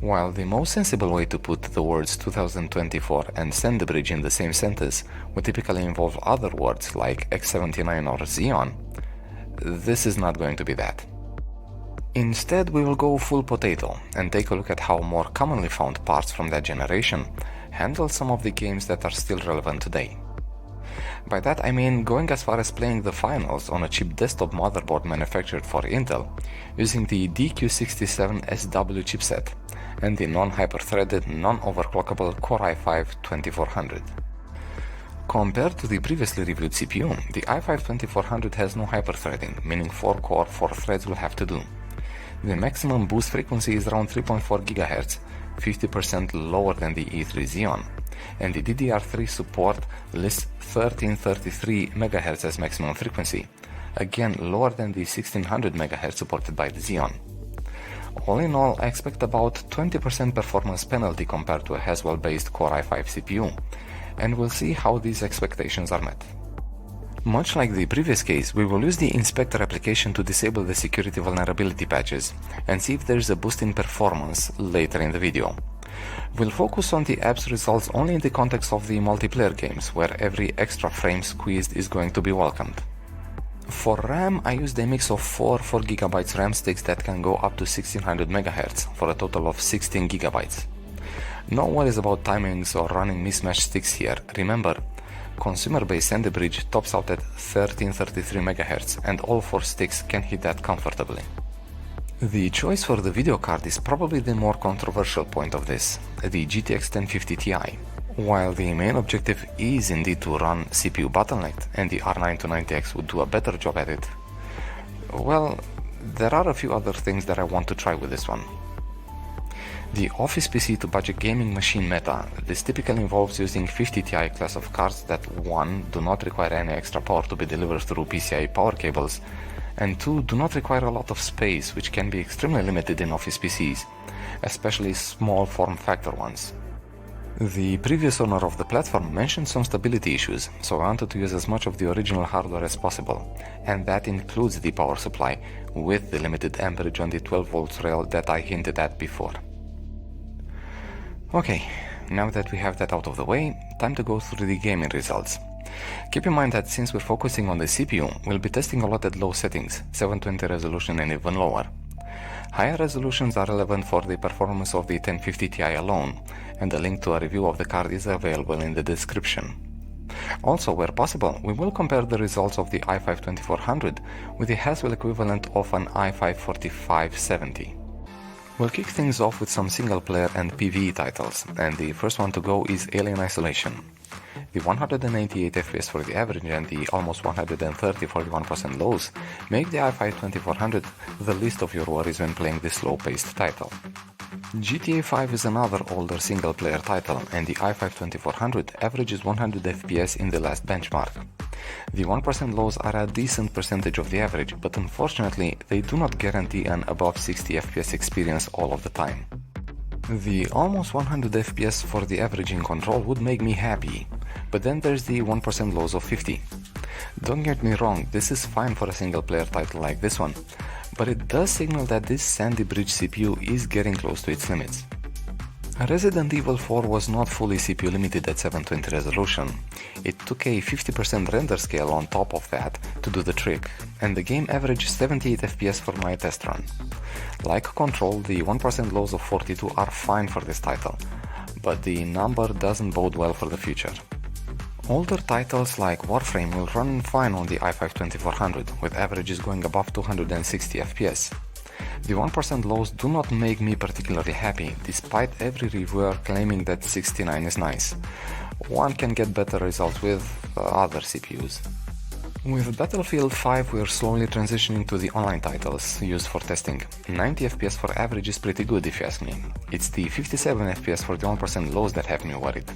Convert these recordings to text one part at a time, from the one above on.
While the most sensible way to put the words 2024 and SandBridge in the same sentence would typically involve other words like X79 or XEON, this is not going to be that. Instead, we will go full potato and take a look at how more commonly found parts from that generation handle some of the games that are still relevant today. By that I mean going as far as playing the finals on a cheap desktop motherboard manufactured for Intel using the DQ67SW chipset and the non-hyper-threaded, non-overclockable Core i5-2400. Compared to the previously reviewed CPU, the i5-2400 has no hyper-threading, meaning 4 core 4 threads will have to do. The maximum boost frequency is around 3.4 GHz, 50% lower than the E3 Xeon, and the DDR3 support lists 1333 MHz as maximum frequency, again lower than the 1600 MHz supported by the Xeon. All in all, I expect about 20% performance penalty compared to a Haswell-based Core i5 CPU, and we'll see how these expectations are met. Much like the previous case, we will use the Inspector application to disable the security vulnerability patches and see if there is a boost in performance later in the video. We'll focus on the app's results only in the context of the multiplayer games, where every extra frame squeezed is going to be welcomed. For RAM, I used a mix of 4 4GB RAM sticks that can go up to 1600 MHz for a total of 16 GB. No worries about timings or running mismatched sticks here. Remember, consumer-based SandBridge tops out at 1333 MHz and all 4 sticks can hit that comfortably. The choice for the video card is probably the more controversial point of this, the GTX 1050 Ti. While the main objective is indeed to run CPU bottlenecked and the R9 would do a better job at it, well, there are a few other things that I want to try with this one. The office PC to budget gaming machine meta, this typically involves using 50 Ti class of cards that 1. Do not require any extra power to be delivered through PCI power cables, and 2. Do not require a lot of space, which can be extremely limited in office PCs, especially small form factor ones. The previous owner of the platform mentioned some stability issues, so I wanted to use as much of the original hardware as possible, and that includes the power supply, with the limited amperage on the 12V rail that I hinted at before. Okay, now that we have that out of the way, time to go through the gaming results. Keep in mind that since we're focusing on the CPU, we'll be testing a lot at low settings, 720 resolution and even lower. Higher resolutions are relevant for the performance of the 1050 Ti alone, and a link to a review of the card is available in the description. Also, where possible, we will compare the results of the i5-2400 with the Haswell equivalent of an i5-4570. We'll kick things off with some single-player and PvE titles, and the first one to go is Alien Isolation. The 188 FPS for the average and the almost 130 for the 1% lows make the i5-2400 the least of your worries when playing this slow-paced title. GTA 5 is another older single-player title, and the i5-2400 averages 100 FPS in the last benchmark. The 1% lows are a decent percentage of the average, but unfortunately they do not guarantee an above 60 FPS experience all of the time. The almost 100 FPS for the average in Control would make me happy, but then there's the 1% lows of 50. Don't get me wrong, this is fine for a single player title like this one, but it does signal that this SandBridge CPU is getting close to its limits. Resident Evil 4 was not fully CPU limited at 720 resolution. It took a 50% render scale on top of that to do the trick, and the game averaged 78 FPS for my test run. Like Control, the 1% lows of 42 are fine for this title, but the number doesn't bode well for the future. Older titles like Warframe will run fine on the i5-2400, with averages going above 260 FPS. The 1% lows do not make me particularly happy, despite every reviewer claiming that 69 is nice. One can get better results with other CPUs. With Battlefield 5 we are slowly transitioning to the online titles used for testing. 90 FPS for average is pretty good if you ask me. It's the 57 FPS for the 1% lows that have me worried.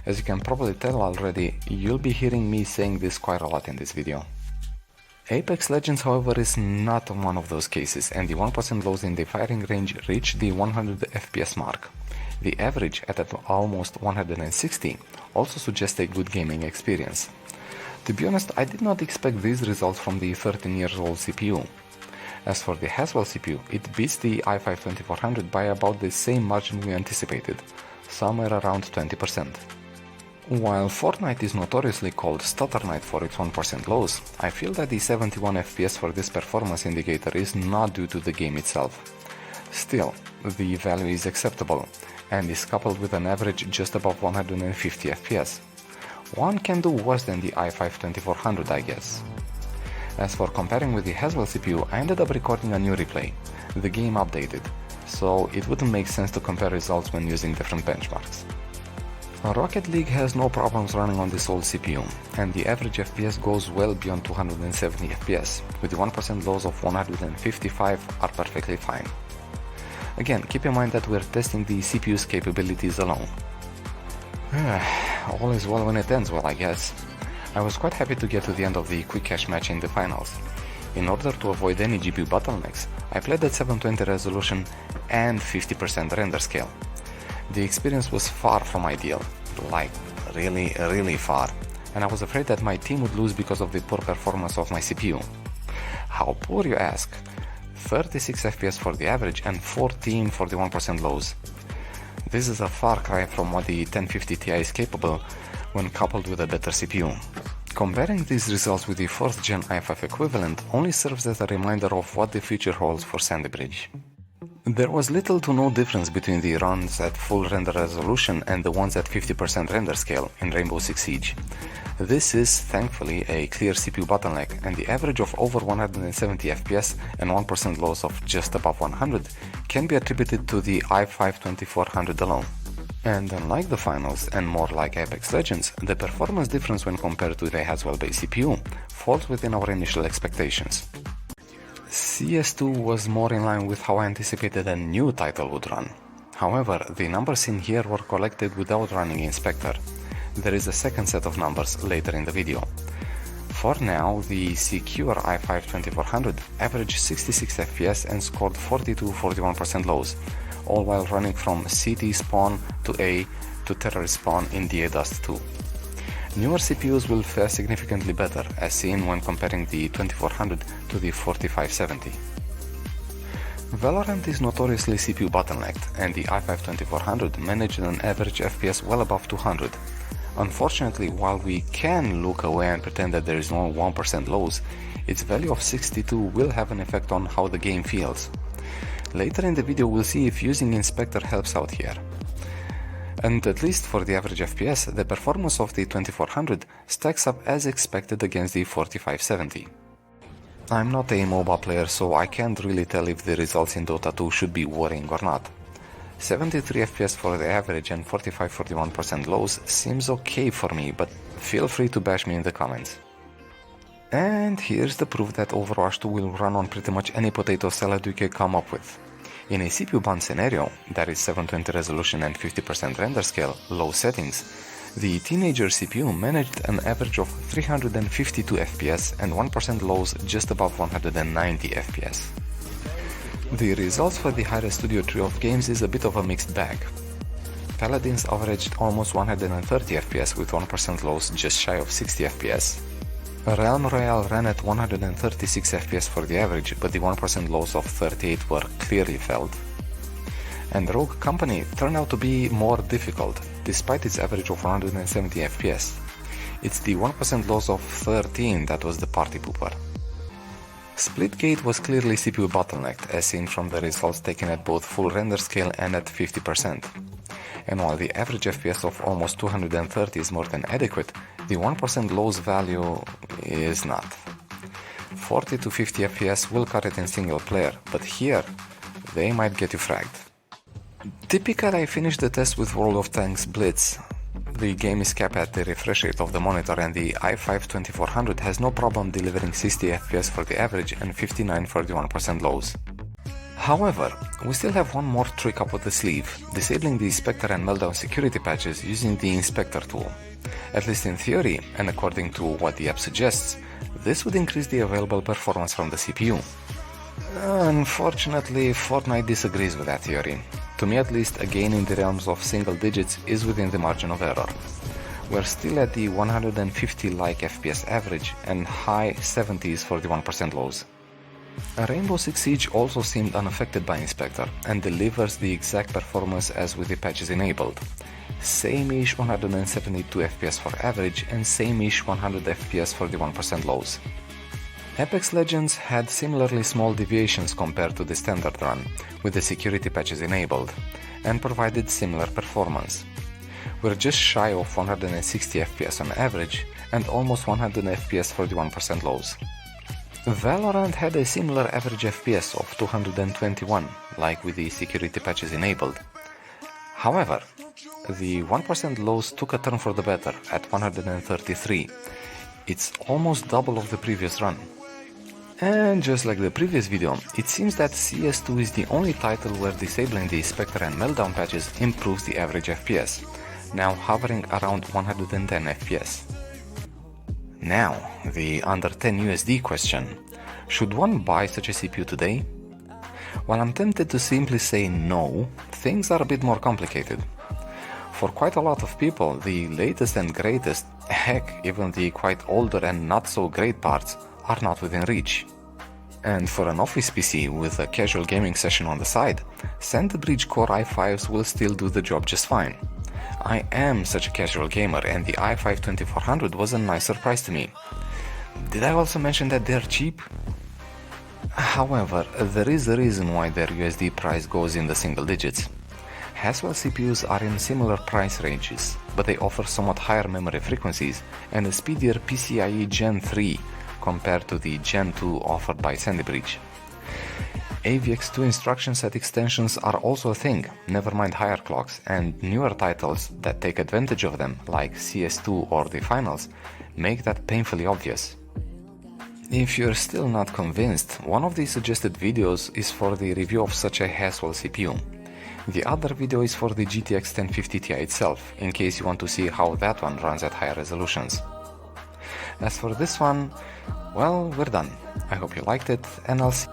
As you can probably tell already, you'll be hearing me saying this quite a lot in this video. Apex Legends, however, is not one of those cases, and the 1% lows in the firing range reach the 100 FPS mark. The average at almost 160 also suggests a good gaming experience. To be honest, I did not expect these results from the 13-year-old CPU. As for the Haswell CPU, it beats the i5-2400 by about the same margin we anticipated, somewhere around 20%. While Fortnite is notoriously called Stutter Night for its 1% lows, I feel that the 71 FPS for this performance indicator is not due to the game itself. Still, the value is acceptable, and is coupled with an average just above 150 FPS. One can do worse than the i5-2400, I guess. As for comparing with the Haswell CPU, I ended up recording a new replay. The game updated, so it wouldn't make sense to compare results when using different benchmarks. Rocket League has no problems running on this old CPU, and the average FPS goes well beyond 270 FPS, with the 1% lows of 155 are perfectly fine. Again, keep in mind that we're testing the CPU's capabilities alone. All is well when it ends well, I guess. I was quite happy to get to the end of the quick cash match in the finals. In order to avoid any GPU bottlenecks, I played at 720 resolution and 50% render scale. The experience was far from ideal, like really far, and I was afraid that my team would lose because of the poor performance of my CPU. How poor, you ask? 36 FPS for the average and 14 for the 1% lows. This is a far cry from what the 1050 Ti is capable when coupled with a better CPU. Comparing these results with the 4th gen i5 equivalent only serves as a reminder of what the future holds for Sandy Bridge. There was little to no difference between the runs at full render resolution and the ones at 50% render scale in Rainbow Six Siege. This is, thankfully, a clear CPU bottleneck, and the average of over 170 FPS and 1% loss of just above 100 can be attributed to the i5-2400 alone. And unlike the finals, and more like Apex Legends, the performance difference when compared to the Haswell-based CPU falls within our initial expectations. CS2 was more in line with how I anticipated a new title would run. However, the numbers seen here were collected without running in Spectre. There is a second set of numbers later in the video. For now, the secure i5-2400 averaged 66 FPS and scored 40-41% lows, all while running from CT spawn to A to terrorist spawn in DA Dust 2. Newer CPUs will fare significantly better, as seen when comparing the 2400 to the 4570. Valorant is notoriously CPU bottlenecked, and the i5-2400 managed an average FPS well above 200. Unfortunately, while we can look away and pretend that there is no 1% lows, its value of 62 will have an effect on how the game feels. Later in the video we'll see if using Inspector helps out here. And at least for the average FPS, the performance of the 2400 stacks up as expected against the 4570. I'm not a MOBA player, so I can't really tell if the results in Dota 2 should be worrying or not. 73 FPS for the average and 45-41% lows seems okay for me, but feel free to bash me in the comments. And here's the proof that Overwatch 2 will run on pretty much any potato salad you can come up with. In a CPU bound scenario, that is 720 resolution and 50% render scale, low settings, the teenager CPU managed an average of 352 FPS and 1% lows just above 190 FPS. The results for the Hi-Res Studio trio of games is a bit of a mixed bag. Paladins averaged almost 130 FPS with 1% lows just shy of 60 FPS. Royale ran at 136 FPS for the average, but the 1% lows of 38 were clearly felt. And Rogue Company turned out to be more difficult, despite its average of 170 FPS. It's the 1% loss of 13 that was the party pooper. Splitgate was clearly CPU bottlenecked, as seen from the results taken at both full render scale and at 50%. And while the average FPS of almost 230 is more than adequate, the 1% lows value is not. 40 to 50 FPS will cut it in single player, but here, they might get you fragged. Typically, I finished the test with World of Tanks Blitz. The game is capped at the refresh rate of the monitor, and the i5-2400 has no problem delivering 60 FPS for the average and 59 for the 1% lows. However, we still have one more trick up the sleeve, disabling the SPECTRE and MELTDOWN security patches using the Inspector tool. At least in theory, and according to what the app suggests, this would increase the available performance from the CPU. Unfortunately, Fortnite disagrees with that theory. To me at least, a gain in the realms of single digits is within the margin of error. We're still at the 150 FPS average and high 70s for the 1% lows. Rainbow Six Siege also seemed unaffected by Inspector and delivers the exact performance as with the patches enabled. Same-ish 172 FPS for average and same-ish 100 FPS for the 1% lows. Apex Legends had similarly small deviations compared to the standard run, with the security patches enabled, and provided similar performance. We're just shy of 160 FPS on average and almost 100 FPS for the 1% lows. Valorant had a similar average FPS of 221, like with the security patches enabled. However, the 1% lows took a turn for the better at 133. It's almost double of the previous run. And just like the previous video, it seems that CS2 is the only title where disabling the Spectre and Meltdown patches improves the average FPS, now hovering around 110 FPS. Now, the under 10 USD question. Should one buy such a CPU today? While I'm tempted to simply say no, things are a bit more complicated. For quite a lot of people, the latest and greatest, heck, even the quite older and not so great parts, are not within reach. And for an office PC with a casual gaming session on the side, Centerbridge Core i5s will still do the job just fine. I am such a casual gamer and the i5-2400 was a nice surprise to me. Did I also mention that they're cheap? However, there is a reason why their USD price goes in the single digits. Haswell CPUs are in similar price ranges, but they offer somewhat higher memory frequencies and a speedier PCIe Gen 3 compared to the Gen 2 offered by Centerbridge. AVX2 instruction set extensions are also a thing, never mind higher clocks, and newer titles that take advantage of them, like CS2 or the Finals, make that painfully obvious. If you're still not convinced, one of the suggested videos is for the review of such a Haswell CPU. The other video is for the GTX 1050 Ti itself, in case you want to see how that one runs at higher resolutions. As for this one, well, we're done. I hope you liked it, and I'll see